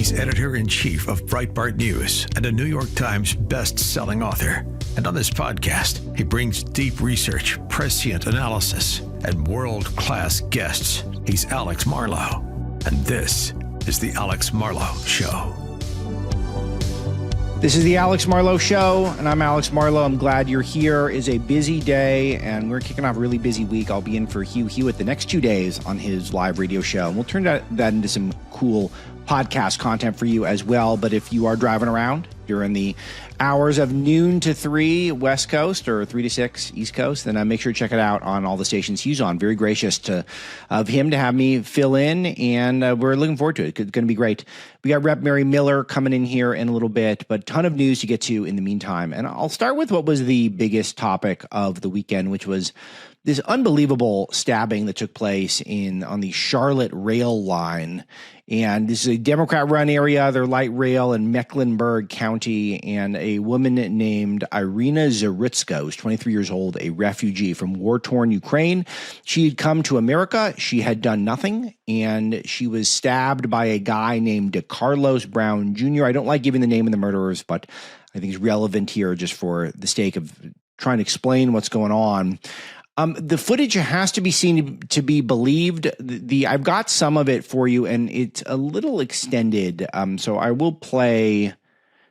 He's editor-in-chief of Breitbart News and a New York Times best-selling author. And on this podcast, he brings deep research, prescient analysis, and world-class guests. He's Alex Marlow, and this is The Alex Marlow Show. This is The Alex Marlow Show, and I'm Alex Marlow. I'm glad you're here. It's a busy day, and we're kicking off a really busy week. I'll be in for Hugh Hewitt the next 2 days on his live radio show, and we'll turn that into some cool podcast content for you as well. But if you are driving around during the hours of noon to 3 West Coast or 3 to 6 East Coast, then make sure to check it out on all the stations he's on. Very gracious of him to have me fill in, and we're looking forward to it. It's going to be great. We got Rep. Mary Miller coming in here in a little bit, but a ton of news to get to in the meantime. And I'll start with what was the biggest topic of the weekend, which was this unbelievable stabbing that took place on the Charlotte rail line. And this is a Democrat-run area, their light rail in Mecklenburg County, and a woman named Irina Zaritska, who's 23 years old, a refugee from war-torn Ukraine. She had come to America. She had done nothing, and she was stabbed by a guy named Carlos Brown Jr. I don't like giving the name of the murderers, but I think it's relevant here just for the sake of trying to explain what's going on. The footage has to be seen to be believed. I've got some of it for you, and it's a little extended. So I will play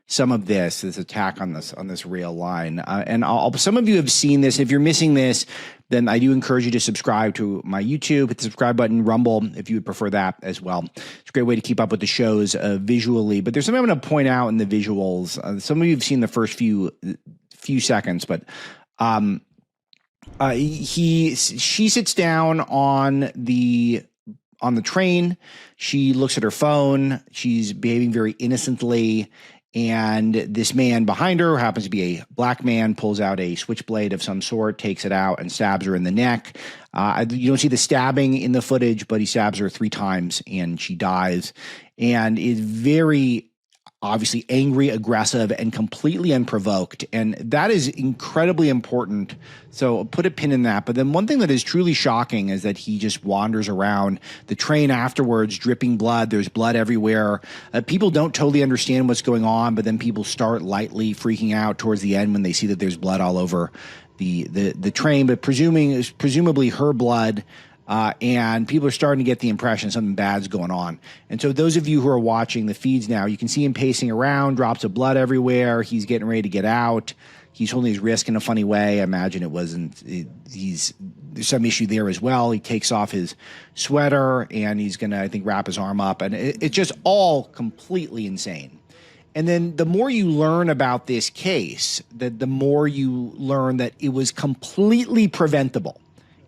some of this attack on this rail line. And some of you have seen this. If you're missing this, then I do encourage you to subscribe to my YouTube. Hit the subscribe button, Rumble, if you would prefer that as well. It's a great way to keep up with the shows visually. But there's something I'm going to point out in the visuals. Some of you have seen the first few seconds, but she sits down on the train. She looks at her phone. She's behaving very innocently. And this man behind her, who happens to be a black man, pulls out a switchblade of some sort, takes it out, and stabs her in the neck. You don't see the stabbing in the footage, but he stabs her 3 times, and she dies. And is very obviously angry, aggressive, and completely unprovoked. And that is incredibly important. So put a pin in that. But then one thing that is truly shocking is that he just wanders around the train afterwards, dripping blood. There's blood everywhere. People don't totally understand what's going on, but then people start lightly freaking out towards the end when they see that there's blood all over the train, but presumably her blood. And people are starting to get the impression something bad's going on. And so those of you who are watching the feeds now, you can see him pacing around, drops of blood everywhere. He's getting ready to get out. He's holding his wrist in a funny way. I imagine there's some issue there as well. He takes off his sweater and he's going to, I think, wrap his arm up. And it's just all completely insane. And then the more you learn about this case, the more you learn that it was completely preventable.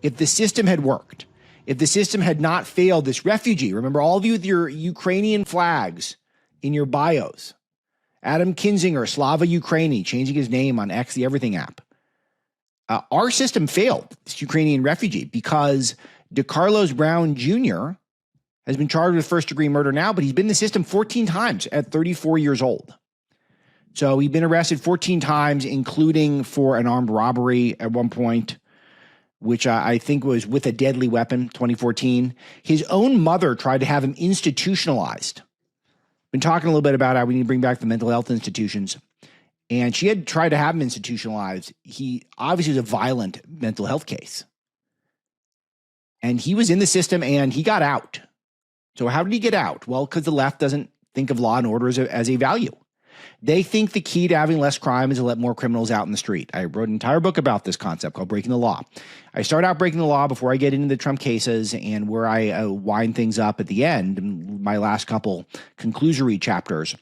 If the system had worked, if the system had not failed this refugee, remember all of you with your Ukrainian flags in your bios, Adam Kinzinger, Slava Ukraini, changing his name on X, the Everything app. Our system failed this Ukrainian refugee because DeCarlos Brown Jr. has been charged with first-degree murder now, but he's been in the system 14 times at 34 years old. So he's been arrested 14 times, including for an armed robbery at one point, which I think was with a deadly weapon, 2014. His own mother tried to have him institutionalized. Been talking a little bit about how we need to bring back the mental health institutions. And she had tried to have him institutionalized. He obviously was a violent mental health case. And he was in the system and he got out. So how did he get out? Well, because the left doesn't think of law and order as a value. They think the key to having less crime is to let more criminals out in the street. I wrote an entire book about this concept called Breaking the Law. I start out breaking the law before I get into the Trump cases and where I wind things up at the end, my last couple conclusory chapters.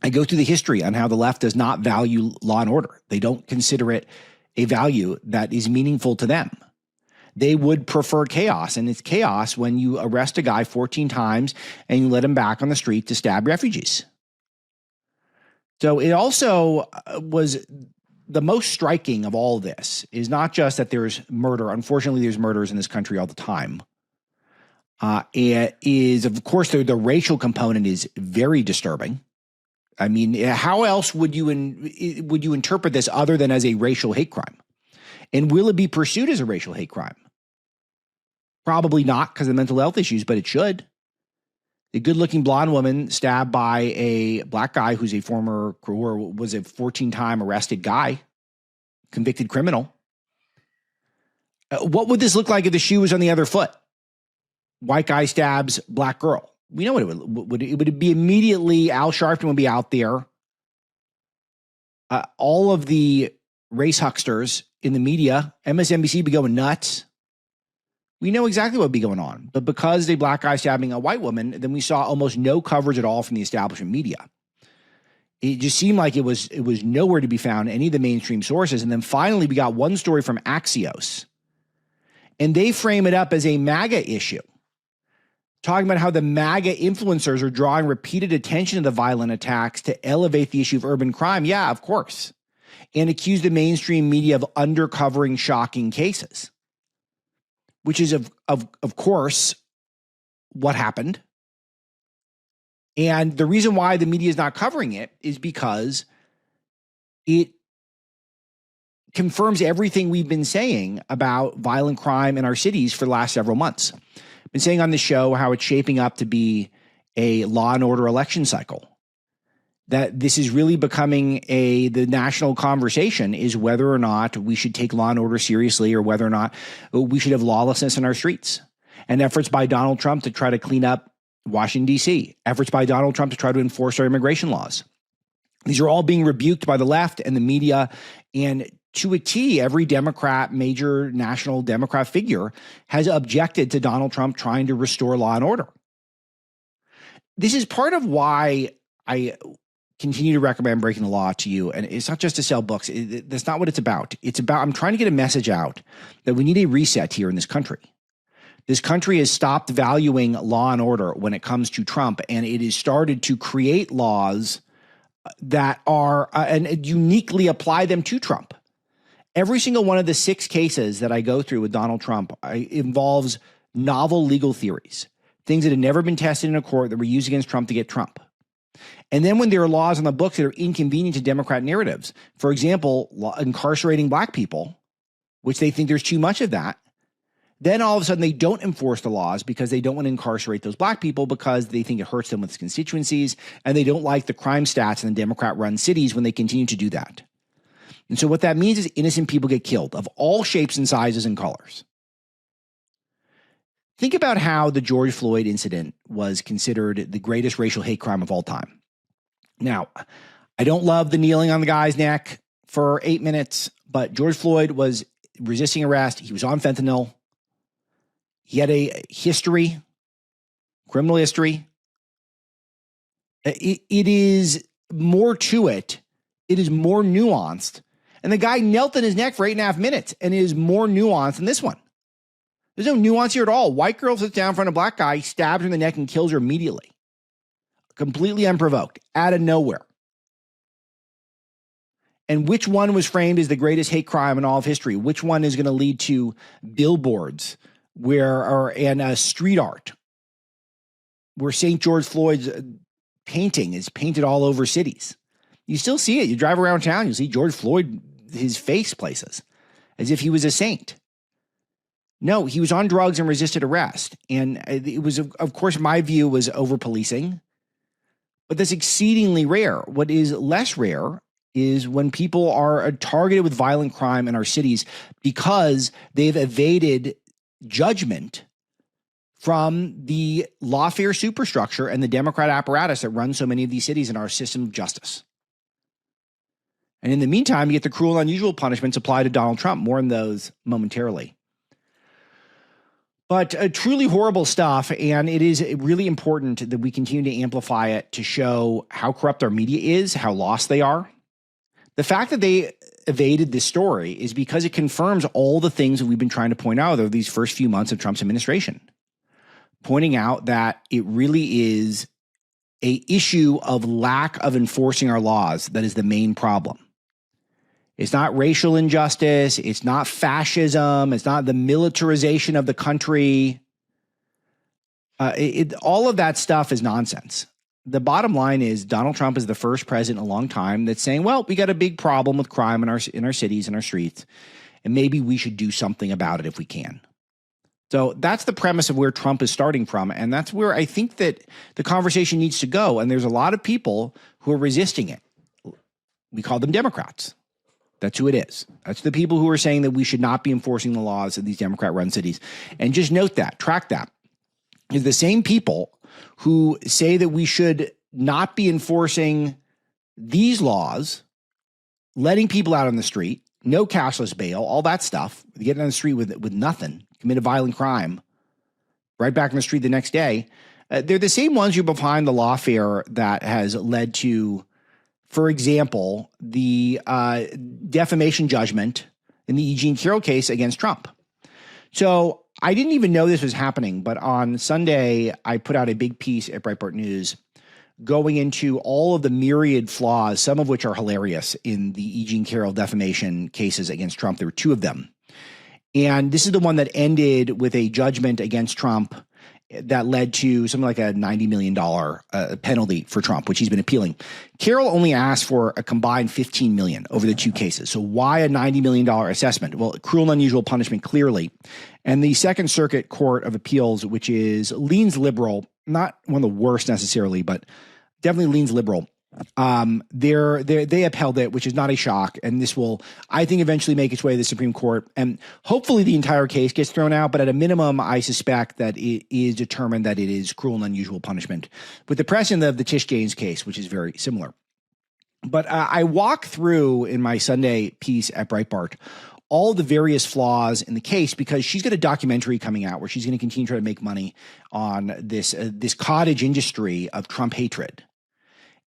I go through the history on how the left does not value law and order. They don't consider it a value that is meaningful to them. They would prefer chaos, and it's chaos when you arrest a guy 14 times and you let him back on the street to stab refugees. So it also was the most striking of all this is not just that there's murder. Unfortunately, there's murders in this country all the time. It is, of course, the racial component is very disturbing. I mean, how else would you interpret this other than as a racial hate crime? And will it be pursued as a racial hate crime? Probably not because of mental health issues, but it should. The good-looking blonde woman stabbed by a black guy who's a former, or was a 14-time arrested guy, convicted criminal. What would this look like if the shoe was on the other foot? White guy stabs black girl. We know what it would be immediately. Al Sharpton would be out there. All of the race hucksters in the media, MSNBC would be going nuts. We know exactly what would be going on. But because the black guy stabbing a white woman, then we saw almost no coverage at all from the establishment media. It just seemed like it was nowhere to be found in any of the mainstream sources. And then finally, we got one story from Axios. And they frame it up as a MAGA issue, talking about how the MAGA influencers are drawing repeated attention to the violent attacks to elevate the issue of urban crime. Yeah, of course. And accuse the mainstream media of undercovering shocking cases, which is, of course, what happened. And the reason why the media is not covering it is because it confirms everything we've been saying about violent crime in our cities for the last several months. I've been saying on the show how it's shaping up to be a law and order election cycle. That this is really becoming the national conversation is whether or not we should take law and order seriously or whether or not we should have lawlessness in our streets. And efforts by Donald Trump to try to clean up Washington, D.C., efforts by Donald Trump to try to enforce our immigration laws. These are all being rebuked by the left and the media. And to a T, every Democrat, major national Democrat figure has objected to Donald Trump trying to restore law and order. This is part of why I continue to recommend Breaking the Law to you. And it's not just to sell books. That's not what it's about. It's about, I'm trying to get a message out that we need a reset here in this country. This country has stopped valuing law and order when it comes to Trump, and it has started to create laws that are and uniquely apply them to Trump. Every single one of the 6 cases that I go through with Donald Trump involves novel legal theories, things that had never been tested in a court that were used against Trump to get Trump. And then when there are laws on the books that are inconvenient to Democrat narratives, for example, incarcerating black people, which they think there's too much of that, then all of a sudden they don't enforce the laws because they don't want to incarcerate those black people because they think it hurts them with its constituencies, and they don't like the crime stats in the Democrat-run cities when they continue to do that. And so what that means is innocent people get killed of all shapes and sizes and colors. Think about how the George Floyd incident was considered the greatest racial hate crime of all time. Now, I don't love the kneeling on the guy's neck for 8 minutes, but George Floyd was resisting arrest. He was on fentanyl. He had a history, criminal history. It is more to it. It is more nuanced. And the guy knelt in his neck for 8.5 minutes, and it is more nuanced than this one. There's no nuance here at all. White girl sits down in front of a black guy, stabs her in the neck, and kills her immediately. Completely unprovoked, out of nowhere. And which one was framed as the greatest hate crime in all of history? Which one is going to lead to billboards and street art where St. George Floyd's painting is painted all over cities? You still see it. You drive around town, you see George Floyd, his face places, as if he was a saint. No, he was on drugs and resisted arrest. And it was, of course, my view was over-policing. But that's exceedingly rare. What is less rare is when people are targeted with violent crime in our cities because they've evaded judgment from the lawfare superstructure and the Democrat apparatus that runs so many of these cities in our system of justice. And in the meantime, you get the cruel and unusual punishments applied to Donald Trump. More on those momentarily. But truly horrible stuff, and it is really important that we continue to amplify it to show how corrupt our media is, how lost they are. The fact that they evaded this story is because it confirms all the things that we've been trying to point out over these first few months of Trump's administration, pointing out that it really is an issue of lack of enforcing our laws that is the main problem. It's not racial injustice. It's not fascism. It's not the militarization of the country. All of that stuff is nonsense. The bottom line is Donald Trump is the first president in a long time that's saying, well, we got a big problem with crime in our cities and our streets, and maybe we should do something about it if we can. So that's the premise of where Trump is starting from. And that's where I think that the conversation needs to go. And there's a lot of people who are resisting it. We call them Democrats. That's who it is. That's the people who are saying that we should not be enforcing the laws of these Democrat-run cities. And just note that, track that, is the same people who say that we should not be enforcing these laws, letting people out on the street, no cashless bail, all that stuff, getting on the street with nothing, commit a violent crime, right back in the street the next day. They're the same ones who are behind the lawfare that has led to, for example, the defamation judgment in the E. Jean Carroll case against Trump. So I didn't even know this was happening, but on Sunday, I put out a big piece at Breitbart News going into all of the myriad flaws, some of which are hilarious, in the E. Jean Carroll defamation cases against Trump. There were two of them. And this is the one that ended with a judgment against Trump that led to something like a $90 million penalty for Trump, which he's been appealing. Carroll only asked for a combined $15 million over the two cases. So why a $90 million assessment? Well, cruel and unusual punishment, clearly. And the Second Circuit Court of Appeals, which leans liberal, not one of the worst necessarily, but definitely leans liberal. They upheld it, which is not a shock. And this will, I think, eventually make its way to the Supreme Court. And hopefully the entire case gets thrown out. But at a minimum, I suspect that it is determined that it is cruel and unusual punishment, with the precedent of the Tish James case, which is very similar. But I walk through in my Sunday piece at Breitbart all the various flaws in the case, because she's got a documentary coming out where she's going to continue to try to make money on this cottage industry of Trump hatred.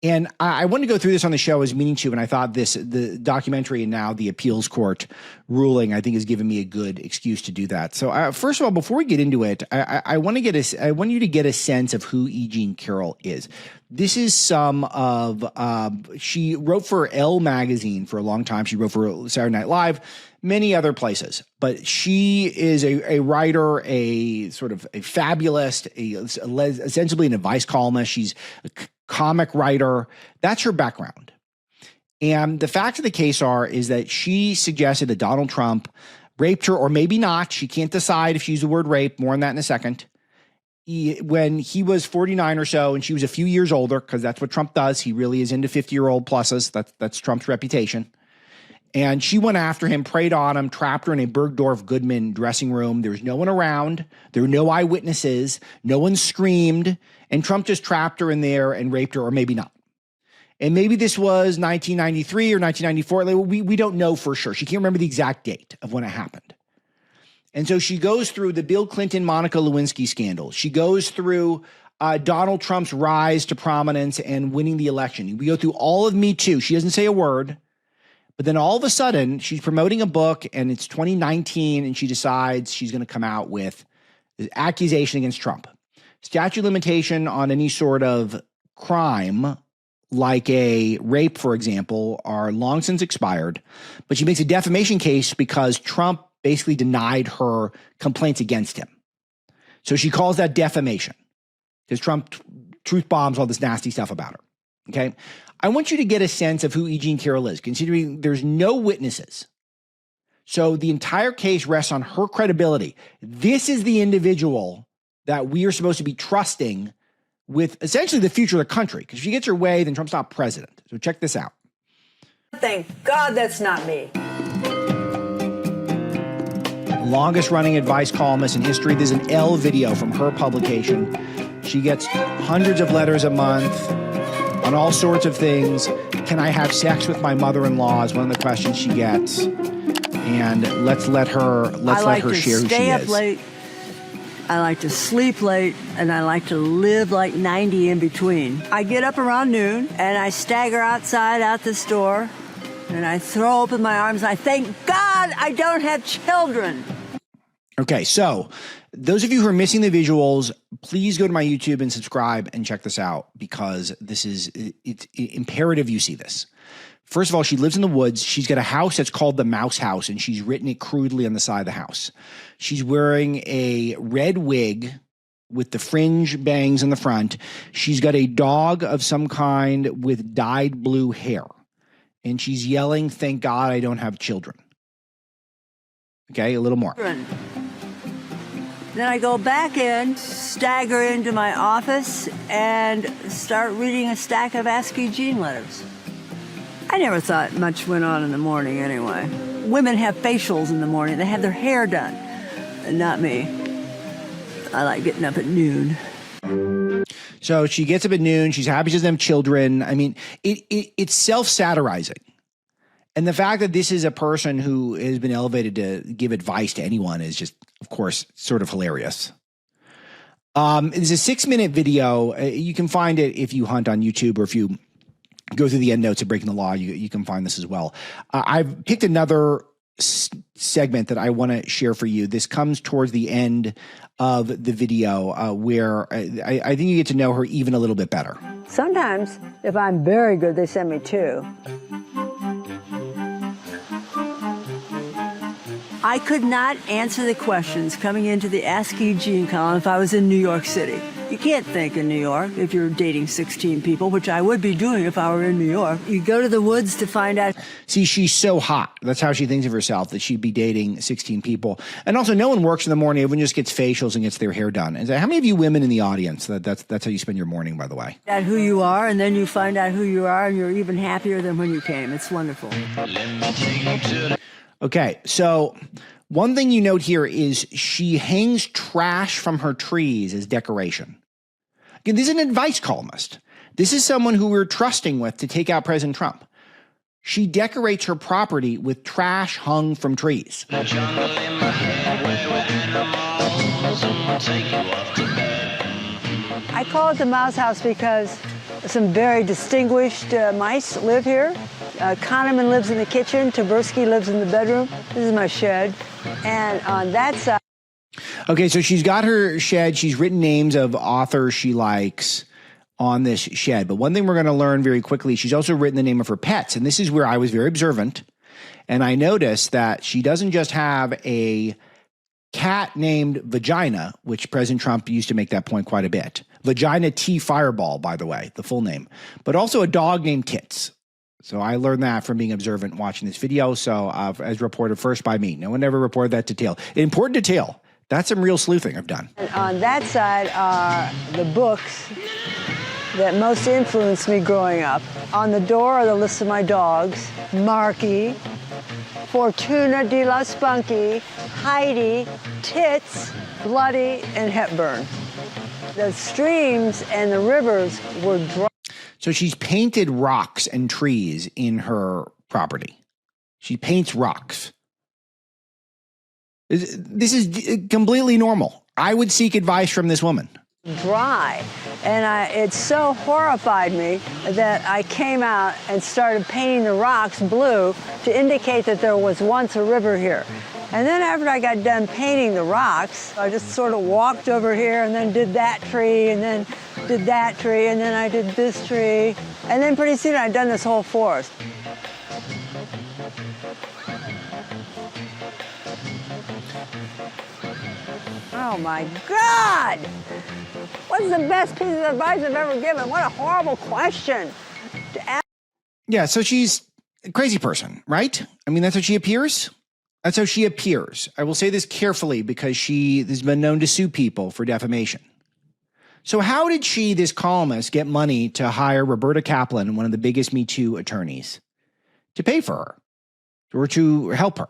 And I wanted to go through this on the show as meaning to, and I thought the documentary and now the appeals court ruling, I think, has given me a good excuse to do that. So first of all, before we get into it, I want you to get a sense of who E. Jean Carroll is. This is she wrote for Elle magazine for a long time. She wrote for Saturday Night Live, many other places, but she is a writer, a sort of a fabulist, ostensibly an advice columnist. She's a comic writer. That's her background. And the facts of the case is that she suggested that Donald Trump raped her, or maybe not. She can't decide if she used the word rape. More on that in a second. When he was 49 or so, and she was a few years older, because that's what Trump does. He really is into 50-year-old pluses. That's Trump's reputation. And she went after him, preyed on him, trapped her in a Bergdorf Goodman dressing room. There was no one around. There were no eyewitnesses. No one screamed. And Trump just trapped her in there and raped her, or maybe not. And maybe this was 1993 or 1994. We don't know for sure. She can't remember the exact date of when it happened. And so she goes through the Bill Clinton, Monica Lewinsky scandal. She goes through Donald Trump's rise to prominence and winning the election. We go through all of Me Too. She doesn't say a word. But then all of a sudden, she's promoting a book, and it's 2019, and she decides she's going to come out with the accusation against Trump. Statute of limitation on any sort of crime, like a rape, for example, are long since expired. But she makes a defamation case because Trump basically denied her complaints against him. So she calls that defamation, because Trump truth bombs all this nasty stuff about her. Okay. I want you to get a sense of who E. Jean Carroll is, considering there's no witnesses. So the entire case rests on her credibility. This is the individual that we are supposed to be trusting with essentially the future of the country. Because if she gets her way, then Trump's not president. So check this out. Thank God that's not me. Longest running advice columnist in history. There's an Elle video from her publication. She gets hundreds of letters a month on all sorts of things. Can I have sex with my mother-in-law is one of the questions she gets. And let's let her share who she is. I like to stay up late. I like to sleep late, and I like to live like 90 in between. I get up around noon, and I stagger outside out this door, and I throw open my arms, and I thank God I don't have children. Okay, so those of you who are missing the visuals, please go to my YouTube and subscribe and check this out, because it's imperative you see this. First of all, she lives in the woods. She's got a house that's called the Mouse House, and she's written it crudely on the side of the house. She's wearing a red wig with the fringe bangs in the front. She's got a dog of some kind with dyed blue hair, and she's yelling, "Thank God I don't have children." Okay, a little more. Then I go back in, stagger into my office, and start reading a stack of ASCII gene letters. I never thought much went on in the morning anyway. Women have facials in the morning. They have their hair done. Not me. I like getting up at noon. So she gets up at noon. She's happy she doesn't have children. I mean, it's self-satirizing. And the fact that this is a person who has been elevated to give advice to anyone is just, of course, sort of hilarious. It's a 6-minute video. You can find it if you hunt on YouTube, or if you go through the end notes of Breaking the Law, you can find this as well. I've picked another segment that I want to share for you. This comes towards the end of the video where I think you get to know her even a little bit better. Sometimes, if I'm very good, they send me 2. I could not answer the questions coming into the ASCII gene column if I was in New York City. You can't think in New York if you're dating 16 people, which I would be doing if I were in New York. You go to the woods to find out. See, she's so hot. That's how she thinks of herself, that she'd be dating 16 people. And also, no one works in the morning. Everyone just gets facials and gets their hair done. And how many of you women in the audience, that's how you spend your morning, by the way? Out who you are, and then you find out who you are, and you're even happier than when you came. It's wonderful. Okay, so one thing you note here is she hangs trash from her trees as decoration. Again, this is an advice columnist. This is someone who we're trusting with to take out President Trump. She decorates her property with trash hung from trees. I call it the mouse house because some very distinguished mice live here. Kahneman lives in the kitchen. Tversky lives in the bedroom. This is my shed. And on that side. Okay, so she's got her shed. She's written names of authors she likes on this shed. But one thing we're going to learn very quickly, she's also written the name of her pets. And this is where I was very observant. And I noticed that she doesn't just have a cat named Vagina, which President Trump used to make that point quite a bit. Vagina T Fireball, by the way, the full name. But also a dog named Tits. So I learned that from being observant watching this video. So as reported first by me. No one ever reported that detail. Important detail. That's some real sleuthing I've done. And on that side are the books that most influenced me growing up. On the door are the list of my dogs. Marky, Fortuna de la Spunky, Heidi, Tits, Bloody, and Hepburn. The streams and the rivers were dry. So she's painted rocks and trees in her property. She paints rocks. This is completely normal. I would seek advice from this woman. Dry. And it so horrified me that I came out and started painting the rocks blue to indicate that there was once a river here. And then after I got done painting the rocks, I just sort of walked over here and then did that tree and then did that tree and then I did this tree. And then pretty soon I'd done this whole forest. Oh my God! What's the best piece of advice I've ever given? What a horrible question to ask. Yeah, so she's a crazy person, right? I mean, that's how she appears. That's how she appears. I will say this carefully because she has been known to sue people for defamation. So how did she, this columnist, get money to hire Roberta Kaplan, one of the biggest Me Too attorneys, to pay for her or to help her?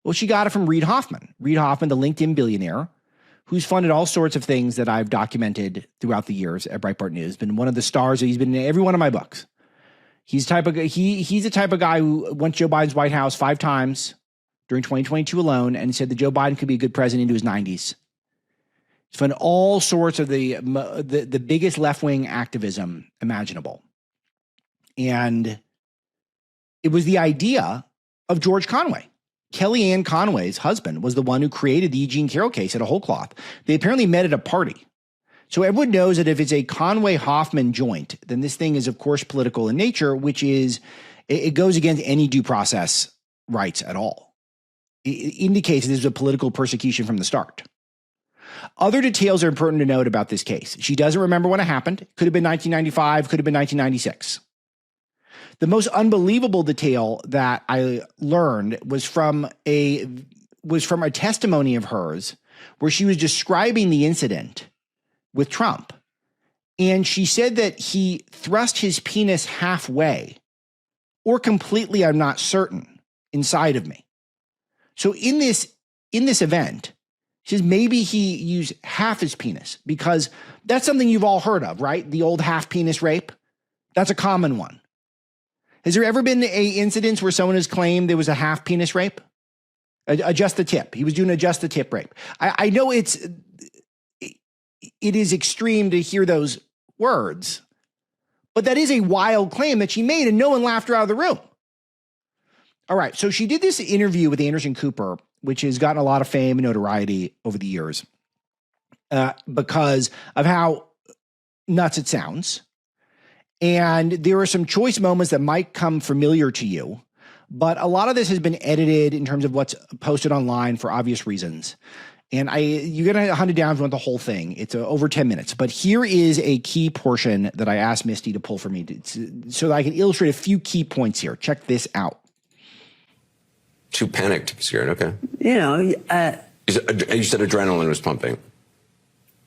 Well, she got it from Reid Hoffman. Reid Hoffman, the LinkedIn billionaire, who's funded all sorts of things that I've documented throughout the years at Breitbart News, been one of the stars. He's been in every one of my books. He's the type of guy who went to Joe Biden's White House 5 times during 2022 alone and said that Joe Biden could be a good president into his 90s. He's funded all sorts of the biggest left-wing activism imaginable. And it was the idea of George Conway. Kellyanne Conway's husband was the one who created the E. Jean Carroll case at a whole cloth. They apparently met at a party. So everyone knows that if it's a Conway-Hoffman joint, then this thing is, of course, political in nature, which is, it goes against any due process rights at all. It indicates that this is a political persecution from the start. Other details are important to note about this case. She doesn't remember when it happened. Could have been 1995, could have been 1996. The most unbelievable detail that I learned was from a testimony of hers where she was describing the incident with Trump. And she said that he thrust his penis halfway or completely, I'm not certain, inside of me. So in this event, she says maybe he used half his penis, because that's something you've all heard of, right? The old half penis rape. That's a common one. Has there ever been a incident where someone has claimed there was a half penis rape? Adjust the tip. He was doing adjust the tip rape. I know it is extreme to hear those words, but that is a wild claim that she made, and no one laughed her out of the room. All right. So she did this interview with Anderson Cooper, which has gotten a lot of fame and notoriety over the years because of how nuts it sounds. And there are some choice moments that might come familiar to you, but a lot of this has been edited in terms of what's posted online for obvious reasons. And you're going to hunt it down if you want the whole thing. It's over 10 minutes. But here is a key portion that I asked Misty to pull for me so that I can illustrate a few key points here. Check this out. Too panicked to be scared. Okay. You know, you said adrenaline was pumping.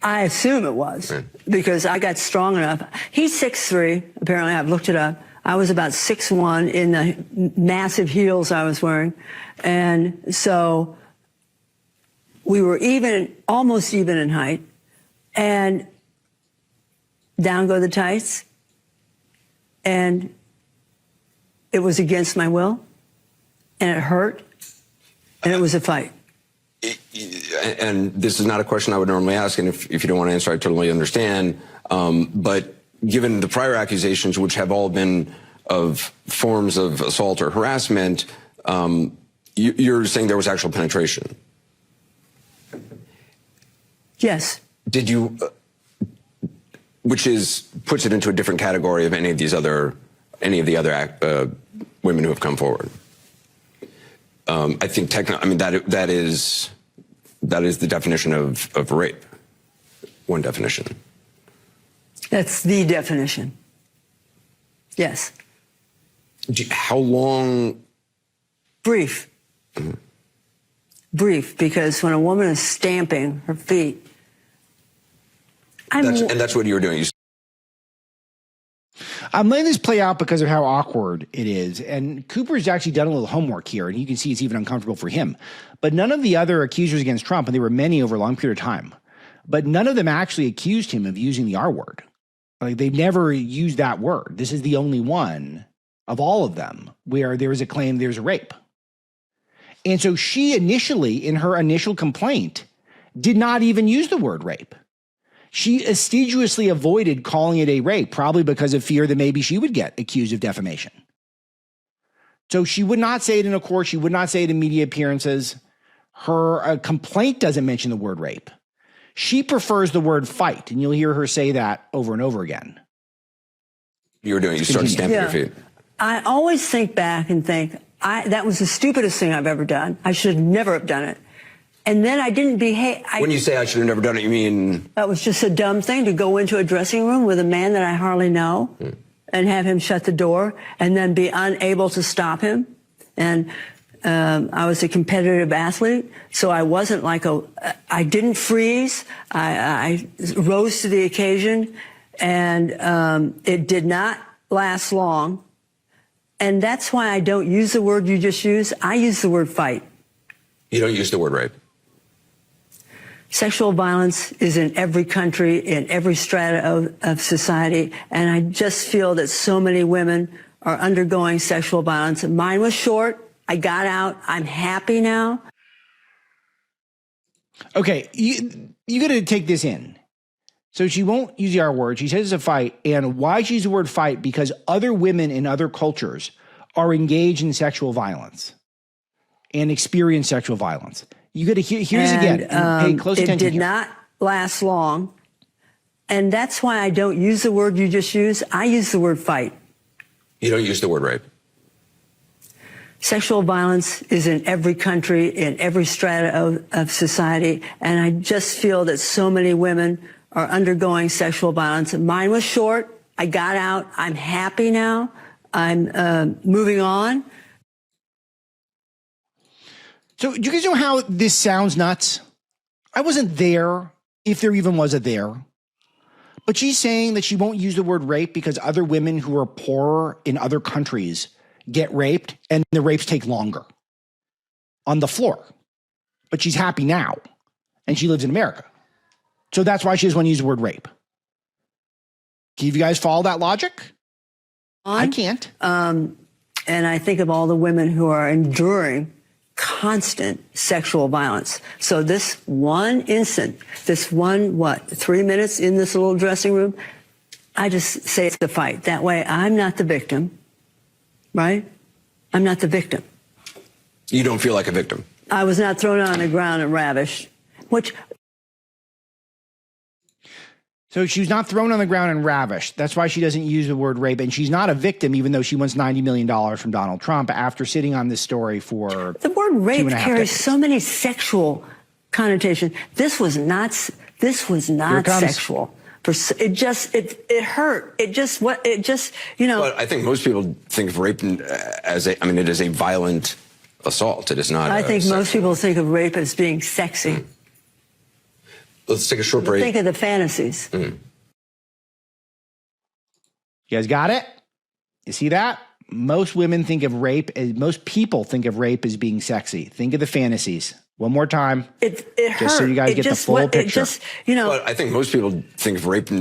I assume it was, right, because I got strong enough. He's 6'3". Apparently, I've looked it up. I was about 6'1" in the massive heels I was wearing. And so we were almost even in height. And down go the tights. And it was against my will. And it hurt. And it was a fight. And this is not a question I would normally ask, and if you don't want to answer, I totally understand. But given the prior accusations, which have all been of forms of assault or harassment, you're saying there was actual penetration? Yes. Did you, puts it into a different category of any of the other women who have come forward? I think that is the definition of rape. One definition. That's the definition. Yes. How long? Brief. Mm-hmm. Brief, because when a woman is stamping her feet, and that's what you were doing. I'm letting this play out because of how awkward it is. And Cooper's actually done a little homework here, and you can see it's even uncomfortable for him. But none of the other accusers against Trump, and there were many over a long period of time, but none of them actually accused him of using the R word. Like, they've never used that word. This is the only one of all of them where there is a claim there's a rape. And so she initially, in her initial complaint, did not even use the word rape. She assiduously avoided calling it a rape, probably because of fear that maybe she would get accused of defamation. So she would not say it in a court. She would not say it in media appearances. Her complaint doesn't mention the word rape. She prefers the word fight, and you'll hear her say that over and over again. You started stamping your feet. I always think back and think, that was the stupidest thing I've ever done. I should never have done it. And then I didn't behave. When you say I should have never done it, you mean? That was just a dumb thing, to go into a dressing room with a man that I hardly know and have him shut the door and then be unable to stop him. And I was a competitive athlete, so I wasn't I didn't freeze. I rose to the occasion, and it did not last long. And that's why I don't use the word you just used. I use the word fight. You don't use the word rape? Sexual violence is in every country, in every strata of society, and I just feel that so many women are undergoing sexual violence. Mine was short. I got out. I'm happy now. Okay, you got to take this in. So she won't use the R word. She says it's a fight. And why she uses the word fight? Because other women in other cultures are engaged in sexual violence and experience sexual violence. You got to hear this again. And pay close attention. It did not last long. And that's why I don't use the word you just used. I use the word fight. You don't use the word rape? Sexual violence is in every country, in every strata of society. And I just feel that so many women are undergoing sexual violence. Mine was short. I got out. I'm happy now. I'm moving on. So do you guys know how this sounds nuts? I wasn't there, if there even was a there. But she's saying that she won't use the word rape because other women who are poorer in other countries get raped and the rapes take longer on the floor. But she's happy now and she lives in America. So that's why she doesn't want to use the word rape. Can you guys follow that logic? I can't. And I think of all the women who are enduring constant sexual violence. So this one instant, this one, 3 minutes in this little dressing room, I just say it's the fight. That way I'm not the victim, right? I'm not the victim. You don't feel like a victim? I was not thrown on the ground and ravished, which... So she was not thrown on the ground and ravished. That's why she doesn't use the word rape. And she's not a victim, even though she wants $90 million from Donald Trump after sitting on this story for the word rape carries decades. So many sexual connotations. This was not sexual. It hurt. But I think most people think of rape as it is a violent assault. It is not. I think most people think of rape as being sexy. Let's take a short break. Think of the fantasies. You guys got it? You see that? Most women think of rape, most people think of rape as being sexy. Think of the fantasies. One more time. It hurt. Just so you guys get the full picture. But I think most people think of rape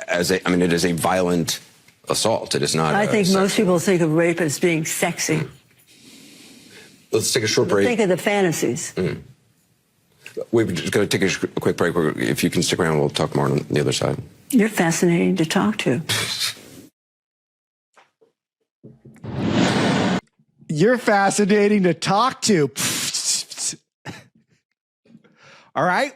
as it is a violent assault. It is not. I think most people think of rape as being sexy. Let's take a short break. Think of the fantasies. We're just going to take a quick break. If you can stick around, we'll talk more on the other side. You're fascinating to talk to. You're fascinating to talk to. All right.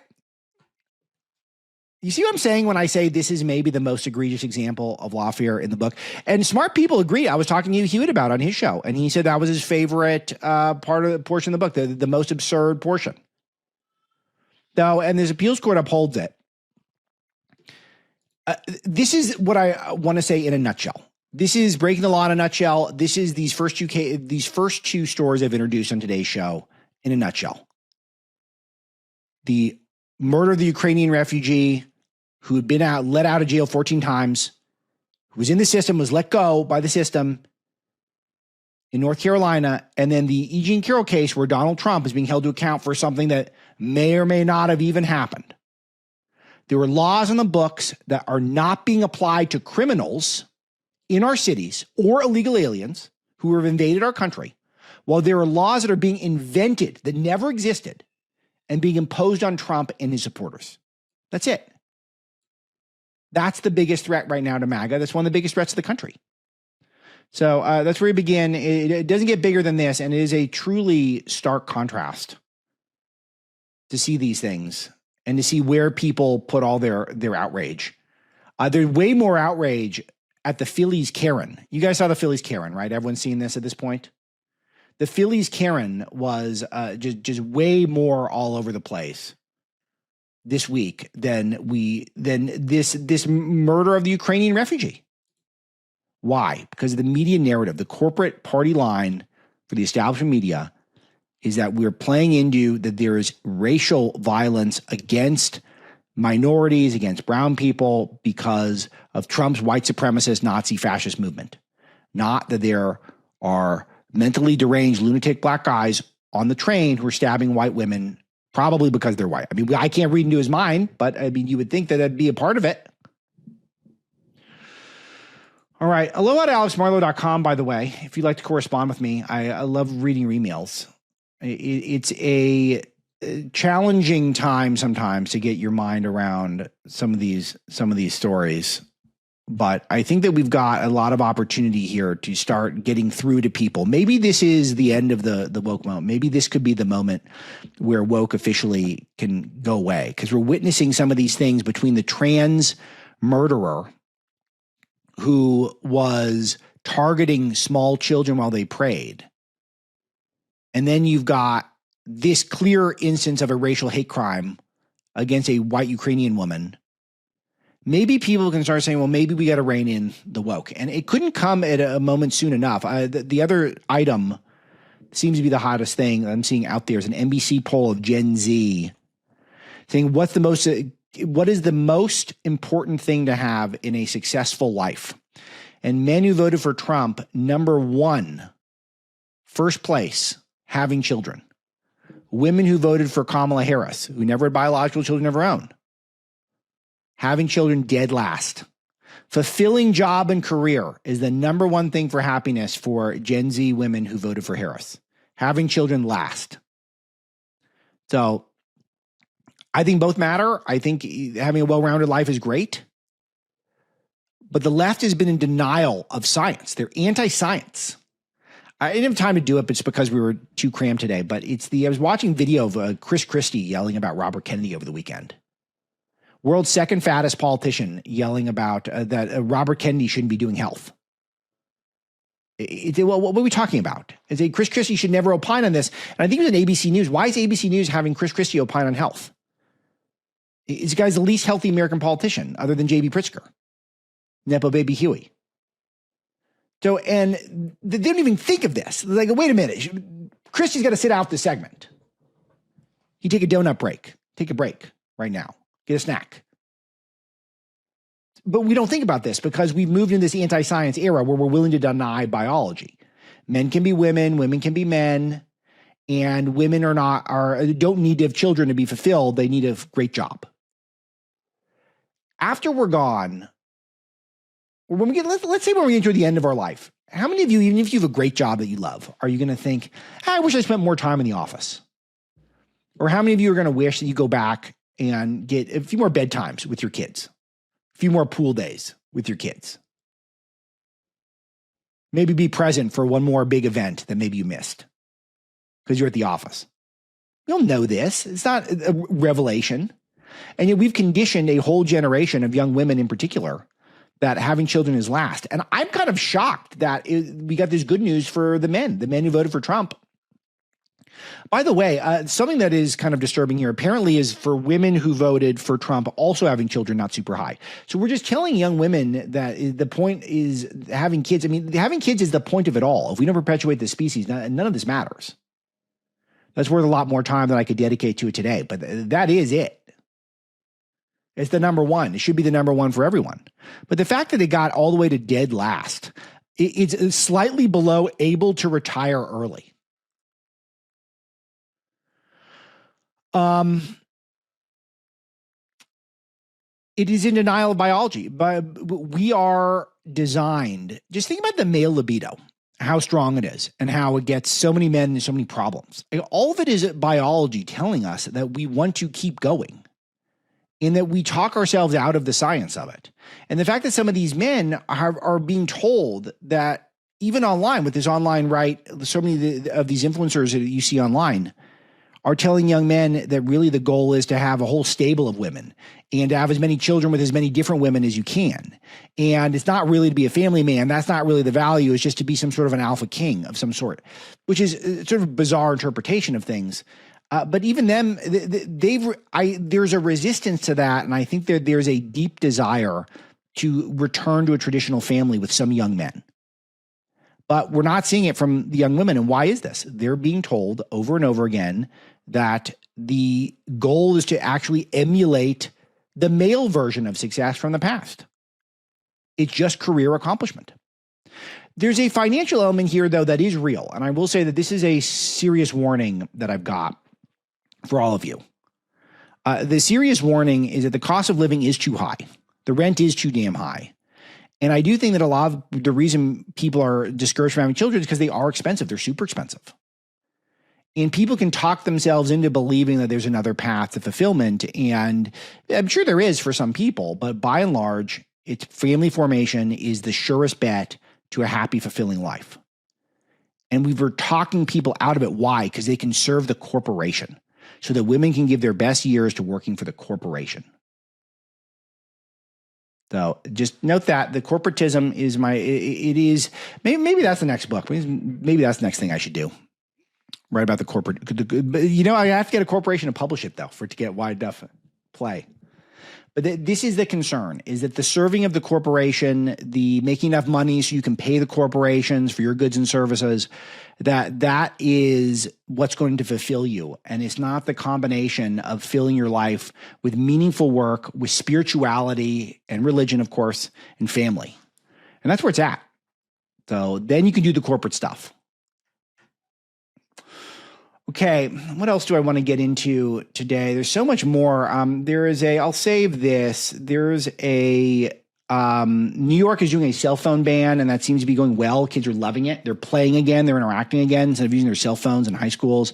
You see what I'm saying when I say this is maybe the most egregious example of lawfare in the book? And smart people agree. I was talking to Hewitt about it on his show, and he said that was his favorite portion of the book, the most absurd portion. Though, and this appeals court upholds it. This is what I want to say in a nutshell. This is breaking the law in a nutshell. This is these first two stories I've introduced on today's show in a nutshell. The murder of the Ukrainian refugee who had been let out of jail 14 times, who was in the system, was let go by the system in North Carolina, and then the E. Jean Carroll case where Donald Trump is being held to account for something that may or may not have even happened. There were laws on the books that are not being applied to criminals in our cities or illegal aliens who have invaded our country, while there are laws that are being invented that never existed and being imposed on Trump and his supporters. That's it. That's the biggest threat right now to MAGA. That's one of the biggest threats to the country. So that's where we begin. It doesn't get bigger than this, and it is a truly stark contrast to see these things and to see where people put all their outrage. There's way more outrage at the Phillies Karen. You guys saw the Phillies Karen, right? Everyone's seen this at this point. The Phillies Karen was just way more all over the place this week than this murder of the Ukrainian refugee. Why? Because of the media narrative, the corporate party line for the establishment media is that we're playing into that there is racial violence against minorities, against brown people because of Trump's white supremacist Nazi fascist movement. Not that there are mentally deranged lunatic black guys on the train who are stabbing white women, probably because they're white. I mean, I can't read into his mind, but I mean, you would think that that'd be a part of it. All right. Hello at alexmarlow.com, by the way, if you'd like to correspond with me. I love reading your emails. It's a challenging time sometimes to get your mind around some of these stories. But I think that we've got a lot of opportunity here to start getting through to people. Maybe this is the end of the woke moment. Maybe this could be the moment where woke officially can go away, because we're witnessing some of these things between the trans murderer who was targeting small children while they prayed. And then you've got this clear instance of a racial hate crime against a white Ukrainian woman. Maybe people can start saying, well, maybe we got to rein in the woke. And it couldn't come at a moment soon enough. The other item seems to be the hottest thing I'm seeing out there is an NBC poll of Gen Z saying what is the most important thing to have in a successful life? And men who voted for Trump, number one, first place, having children. Women who voted for Kamala Harris, who never had biological children of her own, having children, dead last. Fulfilling job and career is the number one thing for happiness for Gen Z women who voted for Harris. Having children last. So I think both matter. I think having a well-rounded life is great. But the left has been in denial of science. They're anti-science. I didn't have time to do it, but it's because we were too crammed today. But I was watching video of Chris Christie yelling about Robert Kennedy over the weekend. World's second fattest politician yelling about that Robert Kennedy shouldn't be doing health. Well, what are we talking about? Chris Christie should never opine on this. And I think it was an ABC News. Why is ABC News having Chris Christie opine on health? This guy's the least healthy American politician other than JB Pritzker. Nepo baby Huey. So, and they don't even think of this. They're like, wait a minute. Christie's got to sit out this segment. You take a donut break. Take a break right now. Get a snack. But we don't think about this because we've moved into this anti-science era where we're willing to deny biology. Men can be women can be men, and women don't need to have children to be fulfilled. They need a great job. After we're gone, let's say when we get to the end of our life, how many of you, even if you have a great job that you love, are you going to think, I wish I spent more time in the office? Or how many of you are going to wish that you go back and get a few more bedtimes with your kids, a few more pool days with your kids? Maybe be present for one more big event that maybe you missed because you're at the office. You'll know this. It's not a revelation. And yet we've conditioned a whole generation of young women in particular that having children is last. And I'm kind of shocked that we got this good news for the men who voted for Trump. By the way, something that is kind of disturbing here apparently is for women who voted for Trump also having children not super high. So we're just telling young women that the point is having kids. I mean, having kids is the point of it all. If we don't perpetuate the species, none of this matters. That's worth a lot more time than I could dedicate to it today. But that is it. It's the number one. It should be the number one for everyone. But the fact that it got all the way to dead last, it's slightly below able to retire early. It is in denial of biology, but we are designed. Just think about the male libido, how strong it is and how it gets so many men and so many problems. All of it is biology telling us that we want to keep going and that we talk ourselves out of the science of it. And the fact that some of these men are being told that even online with this online right, so many of these influencers that you see online are telling young men that really the goal is to have a whole stable of women and to have as many children with as many different women as you can. And it's not really to be a family man. That's not really the value. It's just to be some sort of an alpha king of some sort, which is sort of a bizarre interpretation of things. But even them, there's a resistance to that. And I think there's a deep desire to return to a traditional family with some young men. But we're not seeing it from the young women. And why is this? They're being told over and over again that the goal is to actually emulate the male version of success from the past. It's just career accomplishment. There's a financial element here, though, that is real. And I will say that this is a serious warning that I've got for all of you. The serious warning is that the cost of living is too high. The rent is too damn high. And I do think that a lot of the reason people are discouraged from having children is because they are expensive. They're super expensive. And people can talk themselves into believing that there's another path to fulfillment. And I'm sure there is for some people, but by and large, it's family formation is the surest bet to a happy, fulfilling life. And we were talking people out of it. Why? Because they can serve the corporation so that women can give their best years to working for the corporation. So just note that the corporatism is maybe that's the next book. Maybe that's the next thing I should do. Write about the corporate. I have to get a corporation to publish it though, for it to get wide enough play. But this is the concern, is that the serving of the corporation, the making enough money so you can pay the corporations for your goods and services, that is what's going to fulfill you. And it's not the combination of filling your life with meaningful work, with spirituality and religion, of course, and family. And that's where it's at. So then you can do the corporate stuff. Okay, what else do I want to get into today? There's so much more. I'll save this. There's a, New York is doing a cell phone ban, and that seems to be going well. Kids are loving it. They're playing again. They're interacting again instead of using their cell phones in high schools.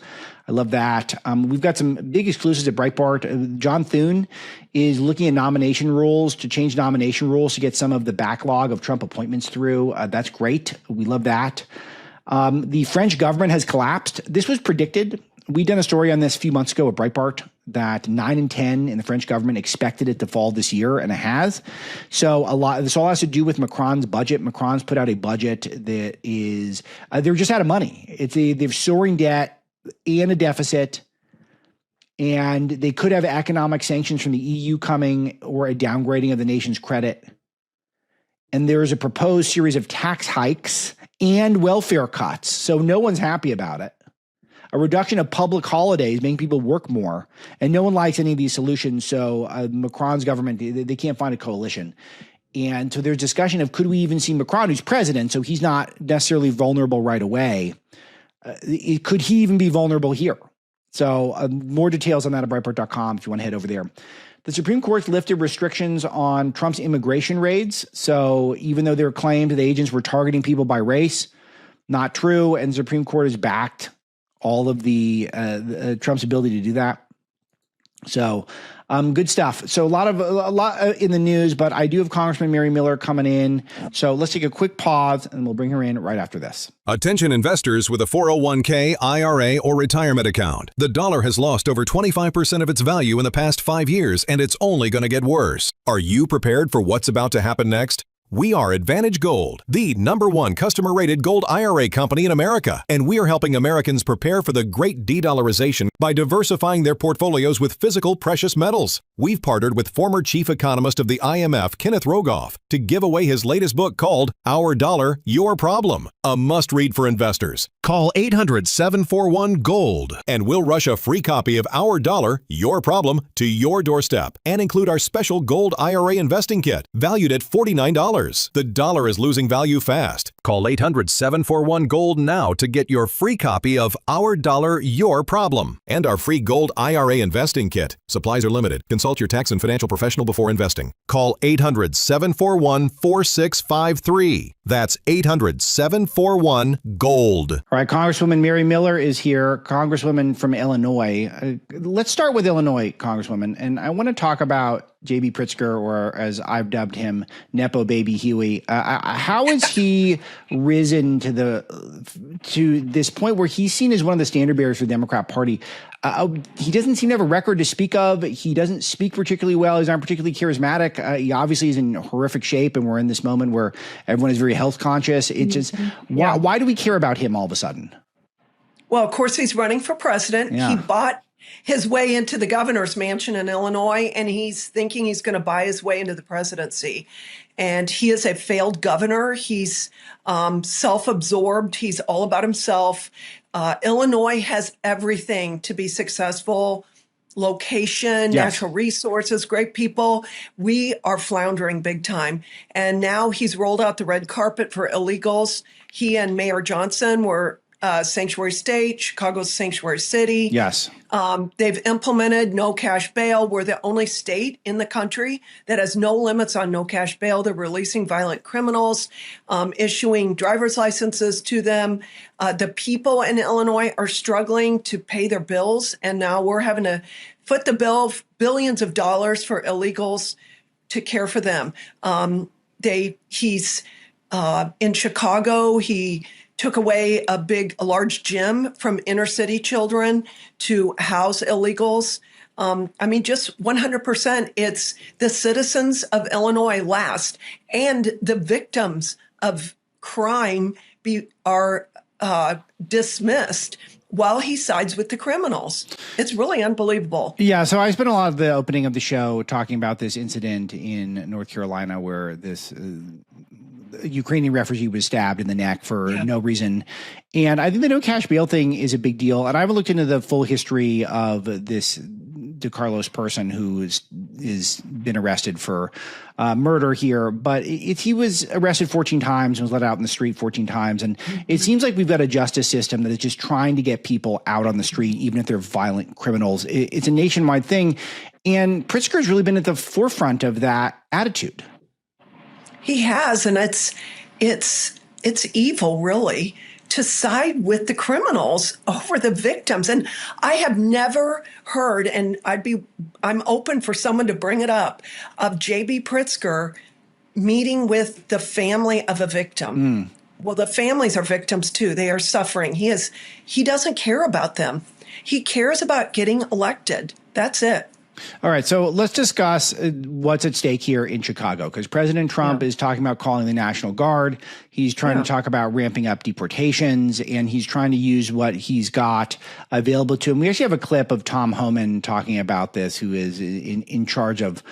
I love that. We've got some big exclusives at Breitbart. John Thune is looking at nomination rules to change nomination rules to get some of the backlog of Trump appointments through. That's great. We love that. The French government has collapsed. This was predicted. We done a story on this a few months ago at Breitbart that 9 in 10 in the French government expected it to fall this year, and it has. So this all has to do with Macron's budget. Macron's put out a budget that is, they're just out of money. They've soaring debt and a deficit, and they could have economic sanctions from the EU coming or a downgrading of the nation's credit. And there is a proposed series of tax hikes and welfare cuts. So no one's happy about it. A reduction of public holidays, making people work more. And no one likes any of these solutions. So Macron's government, they can't find a coalition. And so there's discussion of, could we even see Macron, who's president, so he's not necessarily vulnerable right away. Could he even be vulnerable here? So more details on that at Breitbart.com if you want to head over there. The Supreme Court's lifted restrictions on Trump's immigration raids. So even though there were claims the agents were targeting people by race, not true. And the Supreme Court has backed all of the Trump's ability to do that. So good stuff. So a lot in the news, but I do have Congresswoman Mary Miller coming in. So let's take a quick pause and we'll bring her in right after this. Attention investors with a 401k, IRA, or retirement account. The dollar has lost over 25% of its value in the past 5 years, and it's only going to get worse. Are you prepared for what's about to happen next? We are Advantage Gold, the #1 customer-rated gold IRA company in America, and we are helping Americans prepare for the great de-dollarization by diversifying their portfolios with physical precious metals. We've partnered with former chief economist of the IMF, Kenneth Rogoff, to give away his latest book called Our Dollar, Your Problem, a must-read for investors. Call 800-741-GOLD, and we'll rush a free copy of Our Dollar, Your Problem to your doorstep and include our special gold IRA investing kit, valued at $49. The dollar is losing value fast. Call 800-741-GOLD now to get your free copy of Our Dollar, Your Problem and our free gold IRA investing kit. Supplies are limited. Consult your tax and financial professional before investing. Call 800-741-4653. That's 800-741-GOLD. All right, Congresswoman Mary Miller is here, Congresswoman from Illinois. Let's start with Illinois, Congresswoman. And I want to talk about JB Pritzker, or as I've dubbed him, Nepo Baby Huey. How has he risen to this point where he's seen as one of the standard bearers for the Democrat Party? He doesn't seem to have a record to speak of. He doesn't speak particularly well. He's not particularly charismatic. He obviously is in horrific shape, and we're in this moment where everyone is very health conscious. It's just, why do we care about him all of a sudden? Well, of course, he's running for president. Yeah. He bought his way into the governor's mansion in Illinois, and he's thinking he's going to buy his way into the presidency. And he is a failed governor. He's self-absorbed. He's all about himself. Illinois has everything to be successful. Location, natural resources, great people. We are floundering big time. And now he's rolled out the red carpet for illegals. He and Mayor Johnson were sanctuary state, Chicago's sanctuary city. Yes. They've implemented no cash bail. We're the only state in the country that has no limits on no cash bail. They're releasing violent criminals, issuing driver's licenses to them. The people in Illinois are struggling to pay their bills, and now we're having to foot the bill, billions of dollars for illegals to care for them. He's in Chicago. He took away a large gym from inner city children to house illegals. Just 100%. It's the citizens of Illinois last, and the victims of crime are dismissed while he sides with the criminals. It's really unbelievable. Yeah, so I spent a lot of the opening of the show talking about this incident in North Carolina where this Ukrainian refugee was stabbed in the neck for no reason. And I think the no cash bail thing is a big deal. And I haven't looked into the full history of this DeCarlos person who is been arrested for murder here, but he was arrested 14 times and was let out in the street 14 times. And it seems like we've got a justice system that is just trying to get people out on the street, even if they're violent criminals. It's a nationwide thing. And Pritzker has really been at the forefront of that attitude. He has, and it's evil, really, to side with the criminals over the victims. And I have never heard, and I'm open for someone to bring it up, of JB Pritzker meeting with the family of a victim. Well, the families are victims too. They are suffering. He doesn't care about them. He cares about getting elected. That's it. All right, so let's discuss what's at stake here in Chicago, because President Trump is talking about calling the National Guard. He's trying to talk about ramping up deportations, and he's trying to use what he's got available to him. We actually have a clip of Tom Homan talking about this, who is in charge of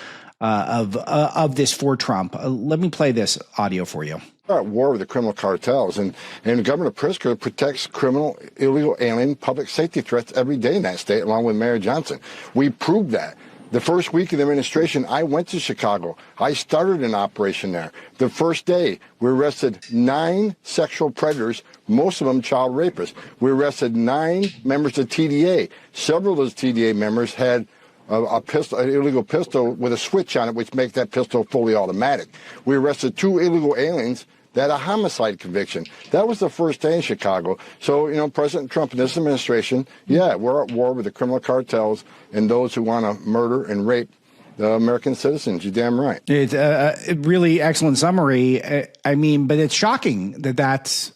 this for Trump. Let me play this audio for you. We're at war with the criminal cartels, and Governor Pritzker protects criminal, illegal alien, public safety threats every day in that state, along with Mayor Johnson. We proved that. The first week of the administration, I went to Chicago. I started an operation there. The first day, we arrested 9 sexual predators, most of them child rapists. We arrested 9 members of TDA. Several of those TDA members had a pistol, an illegal pistol with a switch on it, which makes that pistol fully automatic. We arrested 2 illegal aliens that had a homicide conviction. That was the first day in Chicago. So, President Trump and this administration, we're at war with the criminal cartels and those who want to murder and rape the American citizens. You're damn right. It's a really excellent summary. But it's shocking that that's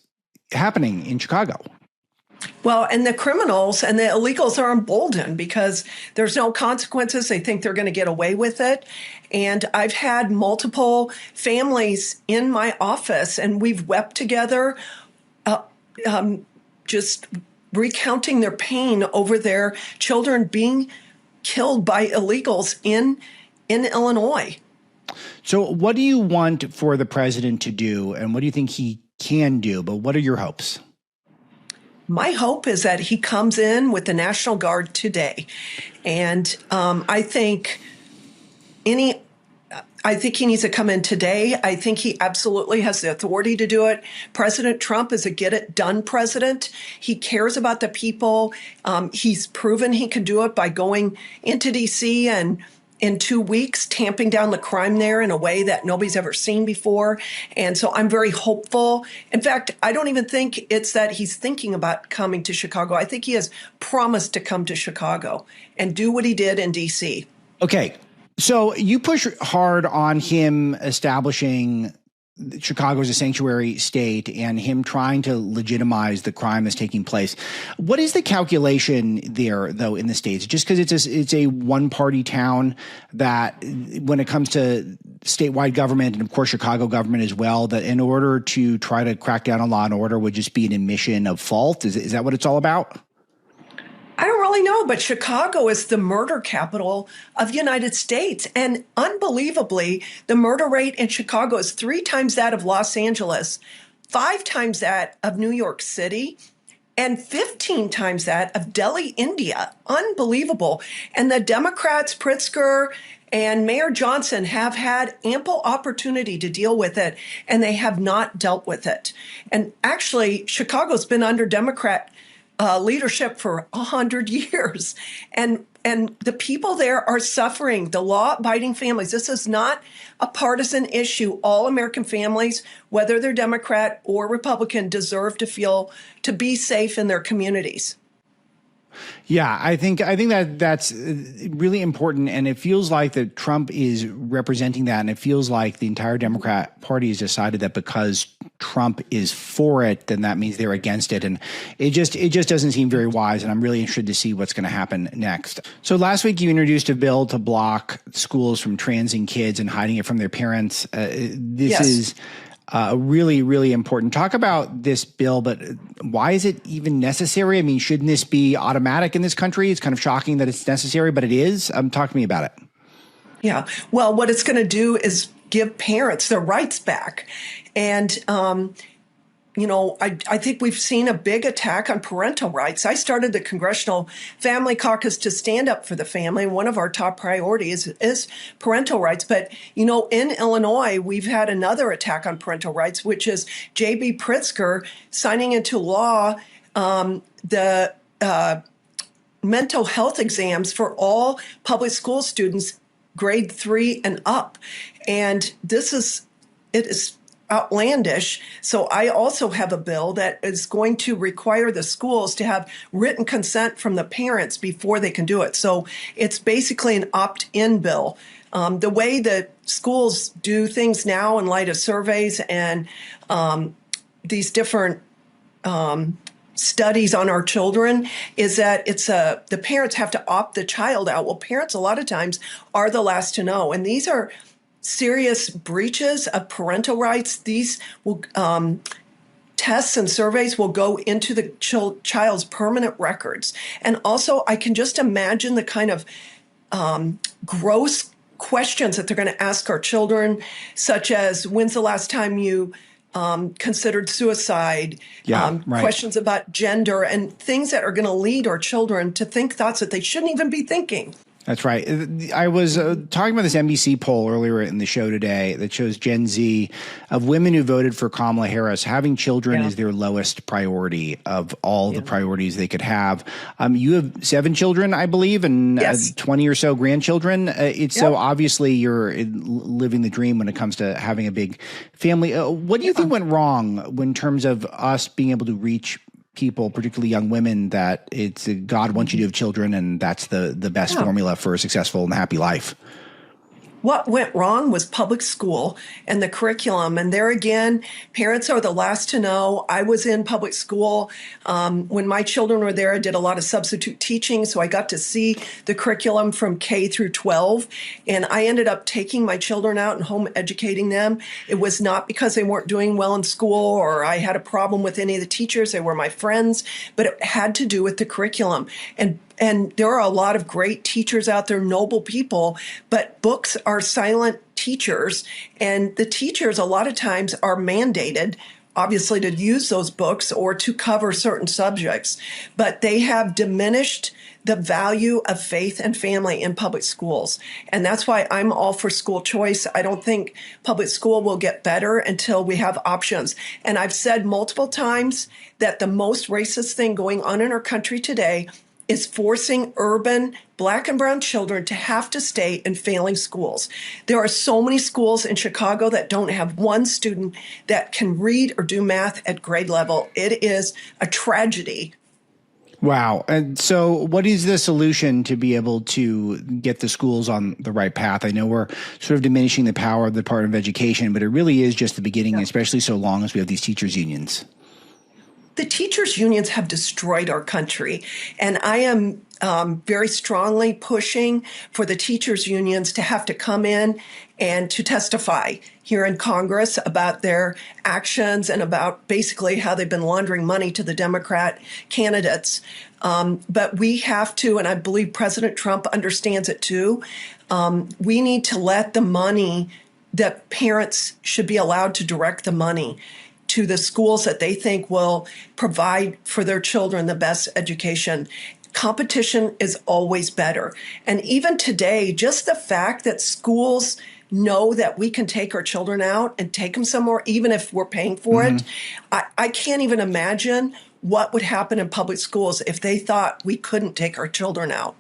happening in Chicago. Well, and the criminals and the illegals are emboldened because there's no consequences. They think they're going to get away with it. And I've had multiple families in my office, and we've wept together, just recounting their pain over their children being killed by illegals in Illinois. So what do you want for the president to do, and what do you think he can do? But what are your hopes? My hope is that he comes in with the National Guard today. And I think he needs to come in today. I think he absolutely has the authority to do it. President Trump is a get-it-done president. He cares about the people. He's proven he can do it by going into D.C. and in 2 weeks, tamping down the crime there in a way that nobody's ever seen before. And so I'm very hopeful. In fact, I don't even think it's that he's thinking about coming to Chicago. I think he has promised to come to Chicago and do what he did in D.C. Okay. So you push hard on him establishing Chicago as a sanctuary state and him trying to legitimize the crime that's taking place. What is the calculation there, though, in the States? Just because it's a one-party town that when it comes to statewide government and, of course, Chicago government as well, that in order to try to crack down on law and order would just be an admission of fault? Is that what it's all about? I don't really know, but Chicago is the murder capital of the United States. And unbelievably, the murder rate in Chicago is 3 times that of Los Angeles, 5 times that of New York City, and 15 times that of Delhi, India. Unbelievable. And the Democrats, Pritzker and Mayor Johnson, have had ample opportunity to deal with it, and they have not dealt with it. And actually, Chicago's been under Democrat leadership for 100 years. And the people there are suffering, the law-abiding families. This is not a partisan issue. All American families, whether they're Democrat or Republican, deserve to be safe in their communities. Yeah, I think that's really important, and it feels like that Trump is representing that, and it feels like the entire Democrat Party has decided that because Trump is for it, then that means they're against it, and it just doesn't seem very wise. And I'm really interested to see what's going to happen next. So last week you introduced a bill to block schools from transing kids and hiding it from their parents. This is Really, really important. Talk about this bill, but why is it even necessary? I mean, shouldn't this be automatic in this country? It's kind of shocking that it's necessary, but it is. Talk to me about it. Yeah. Well, what it's going to do is give parents their rights back. And, I think we've seen a big attack on parental rights. I started the Congressional Family Caucus to stand up for the family. One of our top priorities is parental rights. But, in Illinois, we've had another attack on parental rights, which is JB Pritzker signing into law the mental health exams for all public school students, grade 3 and up. And it is outlandish. So I also have a bill that is going to require the schools to have written consent from the parents before they can do it. So it's basically an opt-in bill. The way that schools do things now in light of surveys and these different studies on our children is that the parents have to opt the child out. Well, parents a lot of times are the last to know. And these are serious breaches of parental rights. These will, tests and surveys will go into the child's permanent records. And also, I can just imagine the kind of gross questions that they're going to ask our children, such as, when's the last time you considered suicide, right. Questions about gender, and things that are going to lead our children to think thoughts that they shouldn't even be thinking. That's right. I was talking about this NBC poll earlier in the show today that shows Gen Z of women who voted for Kamala Harris having children is their lowest priority of all the priorities they could have. You have 7 children, I believe, and 20 or so grandchildren. So obviously you're living the dream when it comes to having a big family. What do you think went wrong in terms of us being able to reach people, particularly young women, that it's God wants you to have children and that's the best formula for a successful and happy life? What went wrong was public school and the curriculum. And there again, parents are the last to know. I was in public school when my children were there. I did a lot of substitute teaching, so I got to see the curriculum from K through 12. And I ended up taking my children out and home educating them. It was not because they weren't doing well in school or I had a problem with any of the teachers. They were my friends, but it had to do with the curriculum. And there are a lot of great teachers out there, noble people, but books are silent teachers. And the teachers, a lot of times, are mandated, obviously, to use those books or to cover certain subjects. But they have diminished the value of faith and family in public schools. And that's why I'm all for school choice. I don't think public school will get better until we have options. And I've said multiple times that the most racist thing going on in our country today is forcing urban Black and brown children to have to stay in failing schools. There are so many schools in Chicago that don't have one student that can read or do math at grade level. It is a tragedy. Wow. And so what is the solution to be able to get the schools on the right path? I know we're sort of diminishing the power of the Department of Education, but it really is just the beginning, especially so long as we have these teachers' unions. The teachers' unions have destroyed our country, and I am very strongly pushing for the teachers' unions to have to come in and to testify here in Congress about their actions and about basically how they've been laundering money to the Democrat candidates. But we have to, and I believe President Trump understands it too, we need to let the money, that parents should be allowed to direct the money to the schools that they think will provide for their children the best education. Competition is always better. And even today, just the fact that schools know that we can take our children out and take them somewhere, even if we're paying for it, I can't even imagine what would happen in public schools if they thought we couldn't take our children out.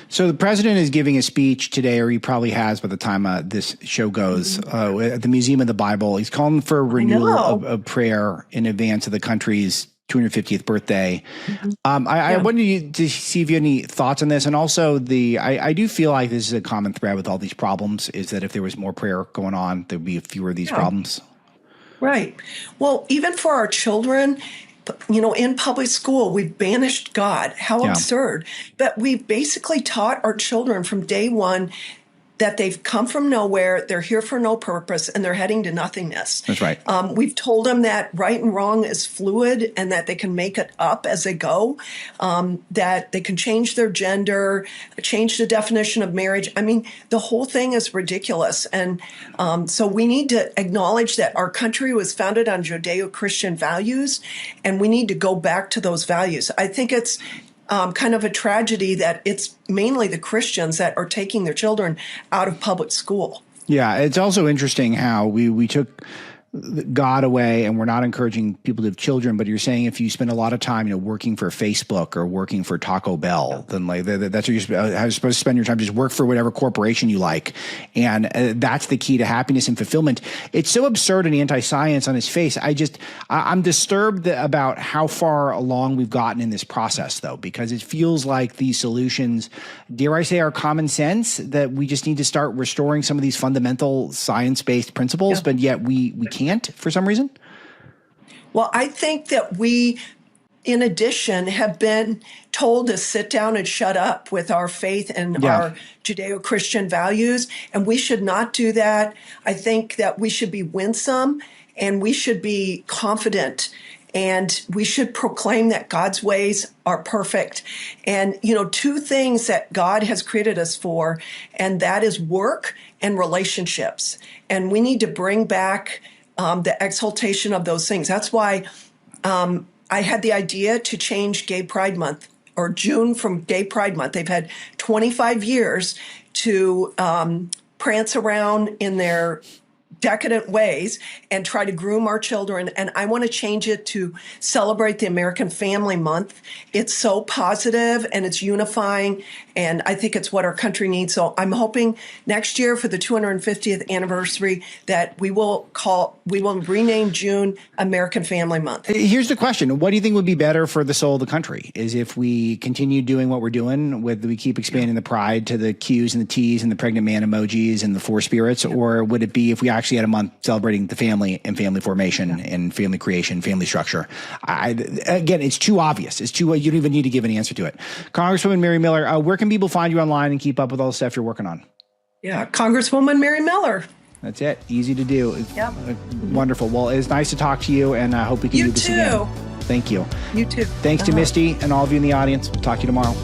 So the president is giving a speech today, or he probably has by the time this show goes, at the Museum of the Bible. He's calling for a renewal of prayer in advance of the country's 250th birthday. I wanted to see if you had any thoughts on this. And also I do feel like this is a common thread with all these problems, is that if there was more prayer going on, there'd be fewer of these problems. Right. Well, even for our children, in public school, we've banished God. How absurd. But we've basically taught our children from day one that they've come from nowhere, they're here for no purpose, and they're heading to nothingness. That's right. We've told them that right and wrong is fluid and that they can make it up as they go, that they can change their gender, change the definition of marriage. I mean, the whole thing is ridiculous. And so we need to acknowledge that our country was founded on Judeo-Christian values, and we need to go back to those values. I think it's kind of a tragedy that it's mainly the Christians that are taking their children out of public school. Yeah, it's also interesting how we took God away, and we're not encouraging people to have children, but you're saying if you spend a lot of time, working for Facebook or working for Taco Bell, then like that's where you're supposed to spend your time. Just work for whatever corporation you like, and that's the key to happiness and fulfillment. It's so absurd and anti-science on its face. I'm disturbed about how far along we've gotten in this process, though, because it feels like these solutions, dare I say, are common sense, that we just need to start restoring some of these fundamental science-based principles, but yet we can't for some reason? Well, I think that we, in addition, have been told to sit down and shut up with our faith and our Judeo-Christian values, and we should not do that. I think that we should be winsome and we should be confident, and we should proclaim that God's ways are perfect. And, two things that God has created us for, and that is work and relationships. And we need to bring back the exaltation of those things. That's why I had the idea to change Gay Pride Month, or June, from Gay Pride Month. They've had 25 years to prance around in their decadent ways and try to groom our children. And I want to change it to celebrate the American Family Month. It's so positive and it's unifying, and I think it's what our country needs. So I'm hoping next year for the 250th anniversary that we will rename June American Family Month. Here's the question. What do you think would be better for the soul of the country? Is if we continue doing what we're doing, we keep expanding the pride to the Q's and the T's and the pregnant man emojis and the four spirits, or would it be if we actually had a month celebrating the family and family formation and family creation, family structure? Again, it's too obvious. It's too, you don't even need to give an answer to it. Congresswoman Mary Miller, where can people find you online and keep up with all the stuff you're working on? Yeah, Congresswoman Mary Miller. That's it. Easy to do. Yep. Wonderful. Well, it's nice to talk to you, and I hope we can do this again. You too. Thank you. You too. Thanks to Misty and all of you in the audience. We'll talk to you tomorrow.